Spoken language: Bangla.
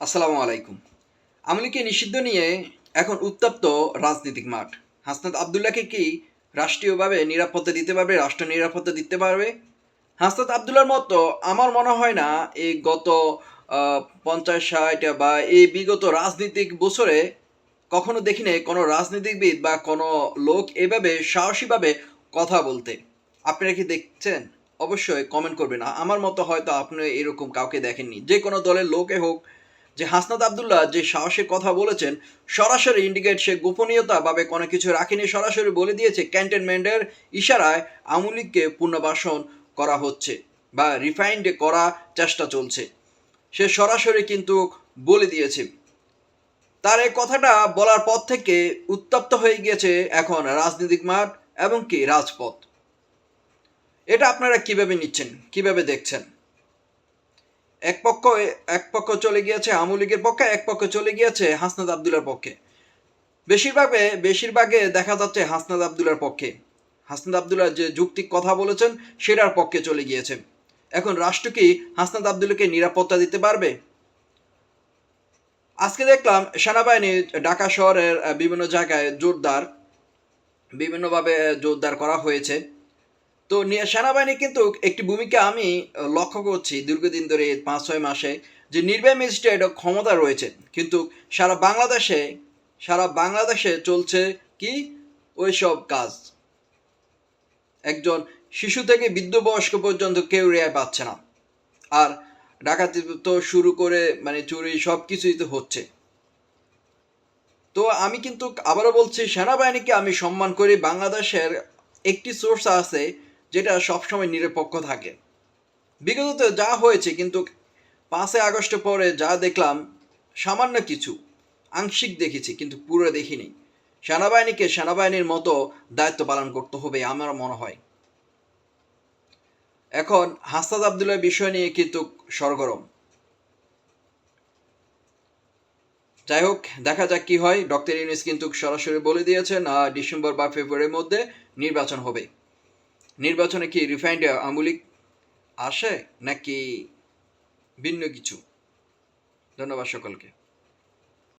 আসসালামু আলাইকুম। আওয়ামী লীগকে নিষিদ্ধ নিয়ে এখন উত্তপ্ত রাজনৈতিক মাঠ। হাসনাত আবদুল্লাহকে কি রাষ্ট্রীয়ভাবে নিরাপত্তা দিতে পারবে, রাষ্ট্র নিরাপত্তা দিতে পারবে? হাসনাত আবদুল্লাহর মতো আমার মনে হয় না এই গত ৫০-৬০ বা এই বিগত রাজনীতিক বছরে কখনো দেখি নাই কোনো রাজনীতিবিদ বা কোনো লোক এভাবে সাহসীভাবে কথা বলতে। আপনারা কি দেখছেন? অবশ্যই কমেন্ট করবেন। আমার মতো হয়তো আপনি এরকম কাউকে দেখেননি। যে কোনো দলের লোকে হোক, যে হাসনাত আবদুল্লাহ যে সাহসের কথা বলেছেন, সরাসরি ইন্ডিকেট সে গোপনীয়তাভাবে কোনো কিছু রাখেনি, সরাসরি বলে দিয়েছে ক্যান্টনমেন্টের ইশারায় আওয়ামী লীগকে পুনর্বাসন করা হচ্ছে বা রিফাইন্ড করা চেষ্টা চলছে। সে সরাসরি কিন্তু বলে দিয়েছে। তার এই কথাটা বলার পর থেকে উত্তপ্ত হয়ে গিয়েছে এখন রাজনৈতিক মাঠ এবং কি রাজপথ। এটা আপনারা কিভাবে নিচ্ছেন, কিভাবে দেখছেন? এক পক্ষ এক পক্ষ চলে গিয়েছে আওয়ামী লীগের পক্ষে, এক পক্ষ চলে গিয়েছে হাসনাত আবদুল্লার পক্ষে। বেশিরভাগে দেখা যাচ্ছে হাসনাত আবদুল্লার পক্ষে। হাসনাত আবদুল্লাহ যে যৌক্তিক কথা বলেছেন সেটার পক্ষে চলে গিয়েছে। এখন রাষ্ট্র কি হাসনাত আবদুল্লাহকে নিরাপত্তা দিতে পারবে? আজকে দেখলাম সেনাবাহিনী ঢাকা শহরের বিভিন্ন জায়গায় বিভিন্নভাবে জোরদার করা হয়েছে। তো সেনাবাহিনী কিন্তু একটি ভূমিকা আমি লক্ষ্য করছি দীর্ঘদিন ধরে ৫-৬ মাসে, যে নির্বাহী ম্যাজিস্ট্রেট ক্ষমতা রয়েছে। কিন্তু সারা বাংলাদেশে সারা বাংলাদেশে চলছে কি ওইসব কাজ। একজন শিশু থেকে বৃদ্ধ বয়স্ক পর্যন্ত কেউ রেহাই পাচ্ছে না। আর ডাকাতি তো শুরু করে মানে চুরি সব কিছুই তো হচ্ছে। তো আমি কিন্তু আবারও বলছি, সেনাবাহিনীকে আমি সম্মান করি। বাংলাদেশের একটি সোর্স আছে যেটা সবসময় নিরপেক্ষ থাকে। বিগত যা হয়েছে কিন্তু ৫ই আগস্টের পরে যা দেখলাম, সামান্য কিছু আংশিক দেখেছি কিন্তু পুরো দেখিনি। সেনাবাহিনীকে সেনাবাহিনীর মতো দায়িত্ব পালন করতে হবে আমার মনে হয়। এখন হাসনাত আবদুল্লাহর বিষয় নিয়ে কিন্তু সরগরম। যাই হোক, দেখা যাক কি হয়। ডক্টর ইউনূস কিন্তু সরাসরি বলে দিয়েছেন ডিসেম্বর বা ফেব্রুয়ারির মধ্যে নির্বাচন হবে। নির্বাচনে কি রিফাইন্ড আওয়ামী লীগ আসে নাকি ভিন্ন কিছু? ধন্যবাদ সকলকে।